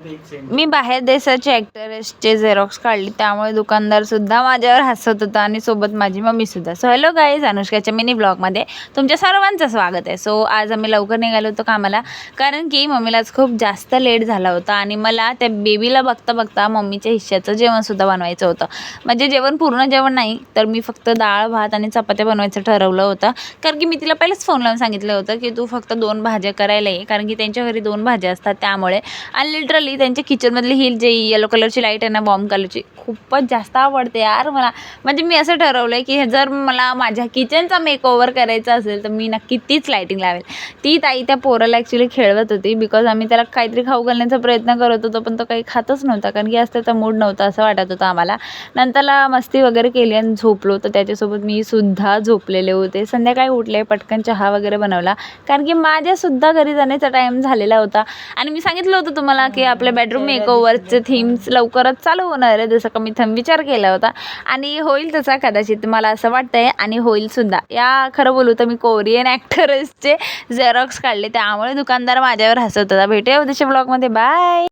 मी बाहेर देशाचे ॲक्टर्सचे झेरॉक्स काढली, त्यामुळे दुकानदार सुद्धा माझ्यावर हसत होता आणि सोबत माझी मम्मी सुद्धा. सो हॅलो गाईज, अनुष्काच्या मिनी ब्लॉगमध्ये तुमच्या सर्वांचं स्वागत आहे. सो आज आम्ही लवकर निघालो होतो कामाला, कारण की मम्मीलाच खूप जास्त लेट झाला होता आणि मला त्या बेबीला बघता बघता मम्मीच्या हिश्श्याचं जेवणसुद्धा बनवायचं होतं. म्हणजे जेवण पूर्ण जेवण नाही, तर मी फक्त डाळ भात आणि चपात्या बनवायचं ठरवलं होतं. कारण की मी तिला पहिलेच फोन लावून सांगितलं होतं की तू फक्त 2 भाज्या करायला ये, कारण की त्यांच्या घरी 2 भाज्या असतात त्यामुळे. आणि लिटरली त्यांच्या किचनमधली ही जी येलो कलरची लाईट आहे ना, बॉम्ब कलरची, खूपच जास्त आवडते यार मला. म्हणजे मी असं ठरवलं आहे की जर मला माझ्या किचनचा मेकओव्हर करायचा असेल तर मी नक्की तीच लाईटिंग लावेल. ती ताई त्या पोराला ॲक्च्युली खेळवत होती, बिकॉज आम्ही त्याला काहीतरी खाऊ घालण्याचा प्रयत्न करत होतो, पण तो काही खातच नव्हता, कारण की आज त्याचा मूड नव्हता असं वाटत होतं आम्हाला. नंतरला मस्ती वगैरे केली आणि झोपलो, तर त्याच्यासोबत मी सुद्धा झोपलेले होते. संध्याकाळी उठले, पटकन चहा वगैरे बनवला, कारण की माझ्यासुद्धा घरी जाण्याचा टाईम झालेला होता. आणि मी सांगितलं होतं तुम्हाला की आपल्या बेडरूम मेकओव्हरचे थीम्स लवकरच चालू होणार आहे, जसं का मी विचार केला होता आणि होईल तसा कदाचित मला असं वाटतंय, आणि होईल सुद्धा. या खरं बोलू तर मी कोरियन ॲक्टर्सचे झेरॉक्स काढले, त्यामुळे दुकानदार माझ्यावर हसत होता. भेटूया उद्याच्या ब्लॉगमध्ये. बाय.